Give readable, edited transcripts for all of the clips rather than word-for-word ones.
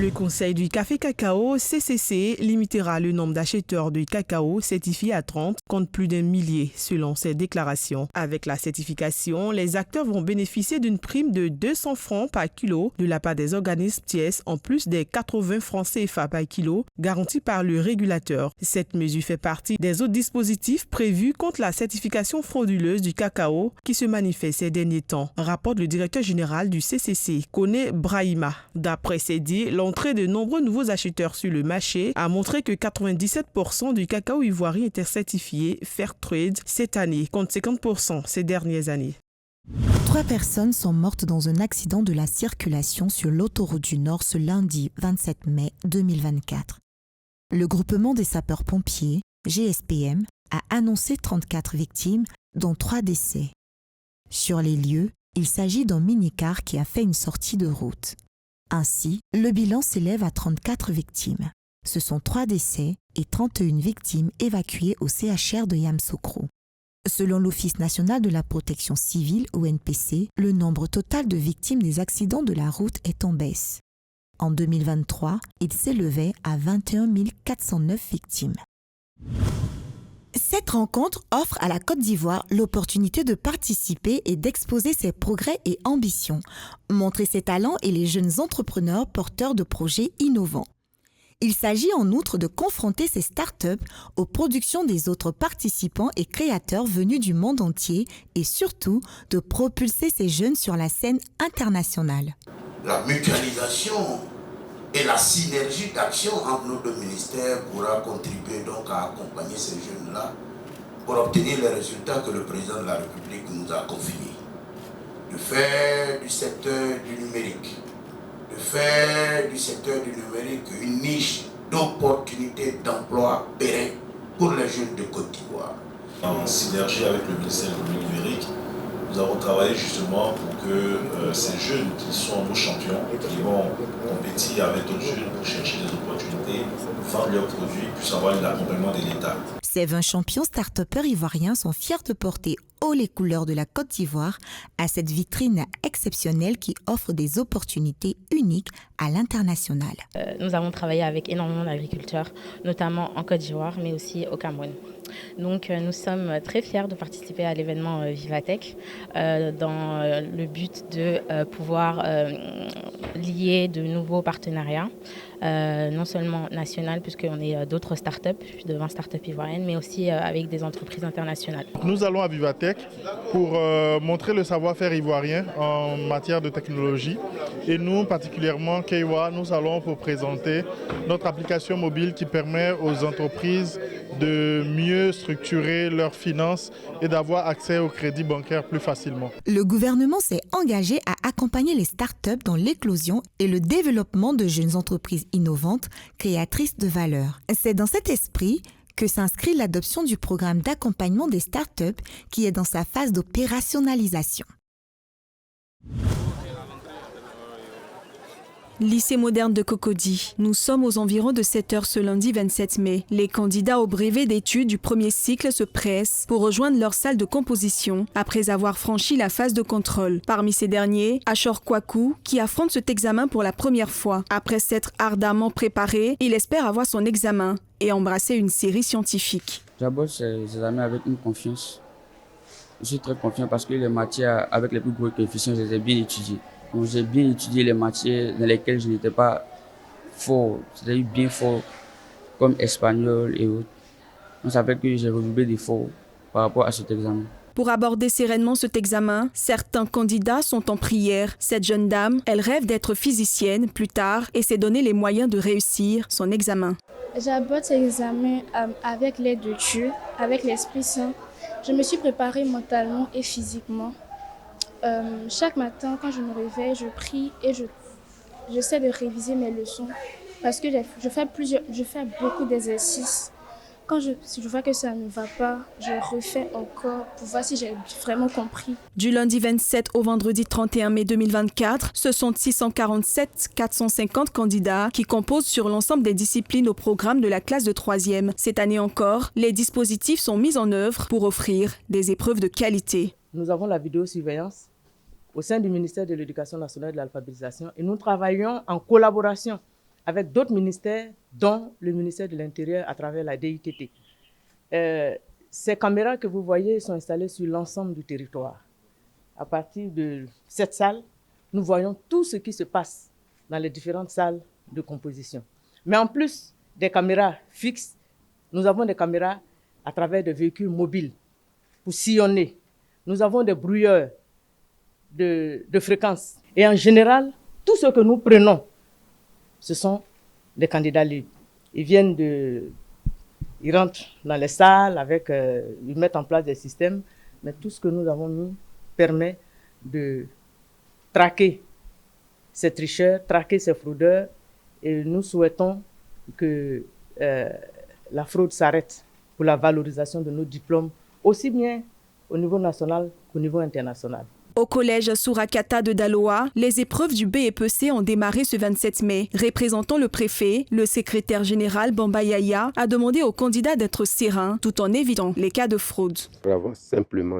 Le Conseil du café cacao, CCC, limitera le nombre d'acheteurs de cacao certifiés à 30, contre plus d'un millier, selon ses déclarations. Avec la certification, les acteurs vont bénéficier d'une prime de 200 francs par kilo de la part des organismes tiers, en plus des 80 francs CFA par kilo, garantis par le régulateur. Cette mesure fait partie des autres dispositifs prévus contre la certification frauduleuse du cacao qui se manifeste ces derniers temps, rapporte le directeur général du CCC, Koné Brahima. D'après ses dires, l'entrée de nombreux nouveaux acheteurs sur le marché a montré que 97% du cacao ivoirien était certifié Fairtrade cette année, contre 50% ces dernières années. 3 personnes sont mortes dans un accident de la circulation sur l'autoroute du Nord ce lundi 27 mai 2024. Le groupement des sapeurs-pompiers, GSPM, a annoncé 34 victimes, dont 3 décès. Sur les lieux, il s'agit d'un minicar qui a fait une sortie de route. Ainsi, le bilan s'élève à 34 victimes. Ce sont 3 décès et 31 victimes évacuées au CHR de Yamoussoukro. Selon l'Office national de la protection civile, ONPC, le nombre total de victimes des accidents de la route est en baisse. En 2023, il s'élevait à 21 409 victimes. Cette rencontre offre à la Côte d'Ivoire l'opportunité de participer et d'exposer ses progrès et ambitions, montrer ses talents et les jeunes entrepreneurs porteurs de projets innovants. Il s'agit en outre de confronter ces startups aux productions des autres participants et créateurs venus du monde entier et surtout de propulser ces jeunes sur la scène internationale. La mutualisation et la synergie d'action entre nos 2 ministères pourra contribuer donc à accompagner ces jeunes-là pour obtenir les résultats que le président de la République nous a confiés. De faire du secteur du numérique, de faire du secteur du numérique une niche d'opportunités d'emploi pérenne pour les jeunes de Côte d'Ivoire. En synergie avec le ministère du numérique, nous avons travaillé justement pour que ces jeunes qui sont nos champions, qui vont compétir avec d'autres jeunes pour chercher des opportunités, vendre leurs produits, puissent avoir l'accompagnement de l'État. Ces 20 champions start-upers ivoiriens sont fiers de porter haut les couleurs de la Côte d'Ivoire à cette vitrine exceptionnelle qui offre des opportunités uniques à l'international. Nous avons travaillé avec énormément d'agriculteurs, notamment en Côte d'Ivoire, mais aussi au Cameroun. Donc nous sommes très fiers de participer à l'événement Vivatech dans le but de pouvoir lier de nouveaux partenariats, non seulement nationales, puisqu'on est d'autres startups, plus de 20 startups ivoiriennes, mais aussi avec des entreprises internationales. Nous allons à Vivatech pour montrer le savoir-faire ivoirien en matière de technologie. Et nous, particulièrement Keiwa, nous allons pour présenter notre application mobile qui permet aux entreprises de mieux structurer leurs finances et d'avoir accès au crédit bancaire plus facilement. Le gouvernement s'est engagé à accompagner les startups dans l'éclosion et le développement de jeunes entreprises innovantes, créatrices de valeur. C'est dans cet esprit que s'inscrit l'adoption du programme d'accompagnement des startups qui est dans sa phase d'opérationnalisation. Lycée moderne de Cocody. Nous sommes aux environs de 7 heures ce lundi 27 mai. Les candidats au brevet d'études du premier cycle se pressent pour rejoindre leur salle de composition après avoir franchi la phase de contrôle. Parmi ces derniers, Achor Kwaku, qui affronte cet examen pour la première fois. Après s'être ardemment préparé, il espère avoir son examen et embrasser une série scientifique. J'aborde ces examens avec une confiance. Je suis très confiant parce que les matières avec les plus gros coefficients, je les ai bien étudiées. Donc, j'ai bien étudié les matières dans lesquelles je n'étais pas fort, c'est-à-dire bien fort, comme espagnol et autres. Donc, ça fait que j'ai redoublé d'efforts par rapport à cet examen. Pour aborder sereinement cet examen, certains candidats sont en prière. Cette jeune dame, elle rêve d'être physicienne plus tard et s'est donné les moyens de réussir son examen. J'aborde cet examen avec l'aide de Dieu, avec l'Esprit Saint. Je me suis préparée mentalement et physiquement. Chaque matin, quand je me réveille, je prie et j'essaie de réviser mes leçons parce que je fais beaucoup d'exercices. Quand je vois que ça ne va pas, je refais encore pour voir si j'ai vraiment compris. Du lundi 27 au vendredi 31 mai 2024, ce sont 647 450 candidats qui composent sur l'ensemble des disciplines au programme de la classe de 3e. Cette année encore, les dispositifs sont mis en œuvre pour offrir des épreuves de qualité. Nous avons la vidéosurveillance au sein du ministère de l'Éducation nationale et de l'alphabétisation et nous travaillons en collaboration avec d'autres ministères, dont le ministère de l'Intérieur à travers la DITT. Ces caméras que vous voyez sont installées sur l'ensemble du territoire. À partir de cette salle, nous voyons tout ce qui se passe dans les différentes salles de composition. Mais en plus des caméras fixes, nous avons des caméras à travers des véhicules mobiles pour sillonner. Nous avons des brouilleurs de fréquences. Et en général, tout ce que nous prenons, ce sont des candidats libres. Ils rentrent dans les salles, ils mettent en place des systèmes, mais tout ce que nous avons mis permet de traquer ces tricheurs, traquer ces fraudeurs, et nous souhaitons que la fraude s'arrête pour la valorisation de nos diplômes, aussi bien au niveau national qu'au niveau international. Au collège Surakata de Daloa, les épreuves du BEPC ont démarré ce 27 mai. Représentant le préfet, le secrétaire général Bamba Yaya a demandé aux candidats d'être sereins tout en évitant les cas de fraude. Nous avons simplement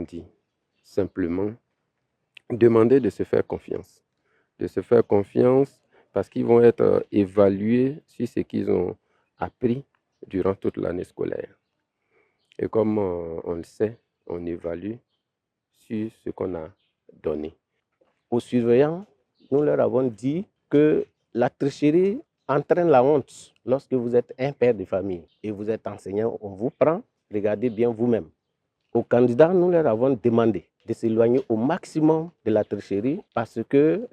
demander de se faire confiance. De se faire confiance parce qu'ils vont être évalués sur ce qu'ils ont appris durant toute l'année scolaire. Et comme on le sait, on évalue sur ce qu'on a donné. Aux surveillants, nous leur avons dit que la tricherie entraîne la honte. Lorsque vous êtes un père de famille et vous êtes enseignant, on vous prend, regardez bien vous-même. Aux candidats, nous leur avons demandé de s'éloigner au maximum de la tricherie parce que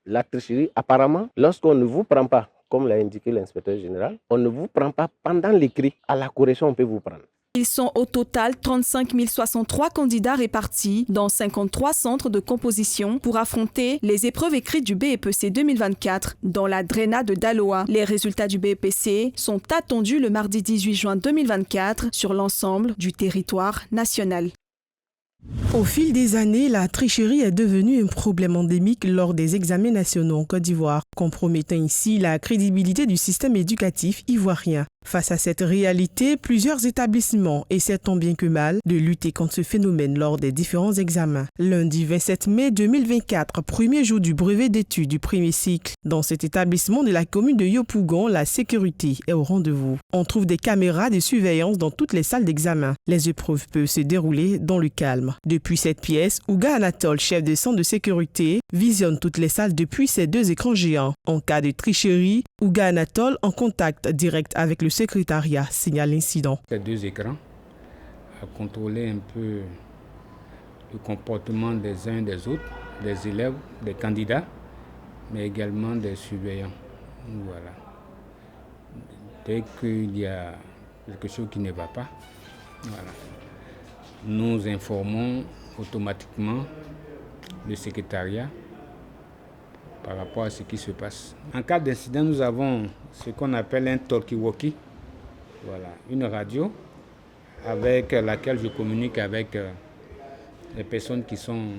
la tricherie, apparemment, lorsqu'on ne vous prend pas, comme l'a indiqué l'inspecteur général, on ne vous prend pas pendant l'écrit. À la correction, on peut vous prendre. Ils sont au total 35 063 candidats répartis dans 53 centres de composition pour affronter les épreuves écrites du BEPC 2024 dans la DRENA de Daloa. Les résultats du BEPC sont attendus le mardi 18 juin 2024 sur l'ensemble du territoire national. Au fil des années, la tricherie est devenue un problème endémique lors des examens nationaux en Côte d'Ivoire, compromettant ici la crédibilité du système éducatif ivoirien. Face à cette réalité, plusieurs établissements essaient tant bien que mal de lutter contre ce phénomène lors des différents examens. Lundi 27 mai 2024, premier jour du brevet d'études du premier cycle. Dans cet établissement de la commune de Yopougon, la sécurité est au rendez-vous. On trouve des caméras de surveillance dans toutes les salles d'examen. Les épreuves peuvent se dérouler dans le calme. Depuis cette pièce, Ouga Anatole, chef de centre de sécurité, visionne toutes les salles depuis ses 2 écrans géants. En cas de tricherie, Ouga Anatole, en contact direct avec le secrétariat, signale l'incident. Ces 2 écrans à contrôler un peu le comportement des uns et des autres, des élèves, des candidats, mais également des surveillants. Voilà. Dès qu'il y a quelque chose qui ne va pas, voilà, nous informons automatiquement le secrétariat par rapport à ce qui se passe. En cas d'incident, nous avons ce qu'on appelle un talkie-walkie, voilà, une radio avec laquelle je communique avec les personnes qui sont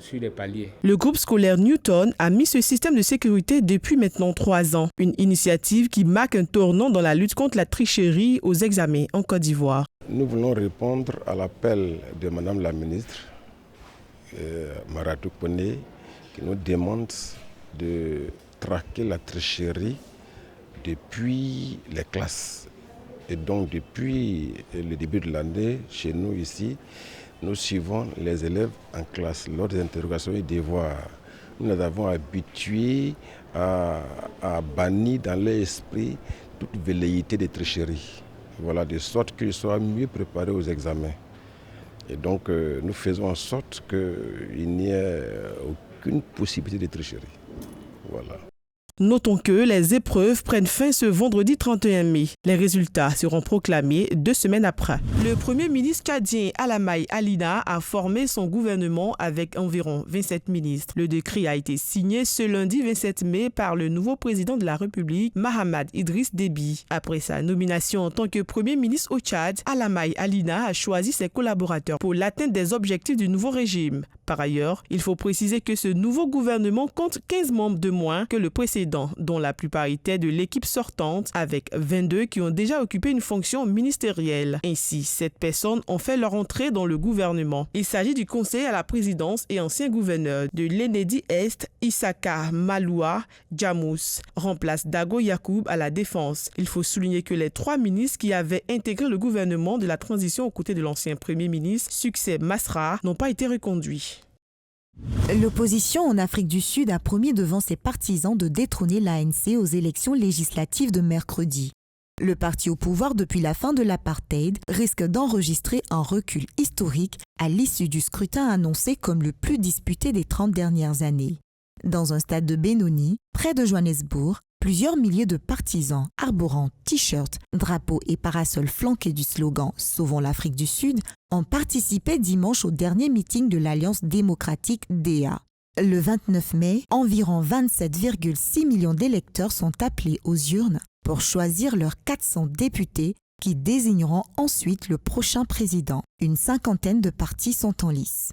sur les paliers. Le groupe scolaire Newton a mis ce système de sécurité depuis maintenant 3 ans. Une initiative qui marque un tournant dans la lutte contre la tricherie aux examens en Côte d'Ivoire. Nous voulons répondre à l'appel de Madame la ministre Maratou Koné qui nous demande de traquer la tricherie depuis les classes. Et donc depuis le début de l'année, chez nous ici, nous suivons les élèves en classe lors des interrogations et devoirs. Nous les avons habitués à bannir dans leur esprit toute velléité de tricherie. Voilà, de sorte qu'ils soient mieux préparés aux examens. Et donc nous faisons en sorte qu'il n'y ait aucune possibilité de tricherie. Voilà. Notons que les épreuves prennent fin ce vendredi 31 mai. Les résultats seront proclamés 2 semaines après. Le Premier ministre tchadien Alamaï Alina a formé son gouvernement avec environ 27 ministres. Le décret a été signé ce lundi 27 mai par le nouveau président de la République, Mahamad Idriss Déby. Après sa nomination en tant que Premier ministre au Tchad, Alamaï Alina a choisi ses collaborateurs pour l'atteinte des objectifs du nouveau régime. Par ailleurs, il faut préciser que ce nouveau gouvernement compte 15 membres de moins que le précédent, dont la plupart étaient de l'équipe sortante, avec 22 qui ont déjà occupé une fonction ministérielle. Ainsi, 7 personnes ont fait leur entrée dans le gouvernement. Il s'agit du conseiller à la présidence et ancien gouverneur de l'Enedi Est, Issaka Maloua Djamous, remplace Dago Yacoub à la défense. Il faut souligner que les 3 ministres qui avaient intégré le gouvernement de la transition aux côtés de l'ancien premier ministre, Succès Masra, n'ont pas été reconduits. L'opposition en Afrique du Sud a promis devant ses partisans de détrôner l'ANC aux élections législatives de mercredi. Le parti au pouvoir depuis la fin de l'apartheid risque d'enregistrer un recul historique à l'issue du scrutin annoncé comme le plus disputé des 30 dernières années. Dans un stade de Benoni, près de Johannesburg, plusieurs milliers de partisans arborant t-shirts, drapeaux et parasols flanqués du slogan « Sauvons l'Afrique du Sud » ont participé dimanche au dernier meeting de l'Alliance démocratique DA. Le 29 mai, environ 27,6 millions d'électeurs sont appelés aux urnes pour choisir leurs 400 députés qui désigneront ensuite le prochain président. Une cinquantaine de partis sont en lice.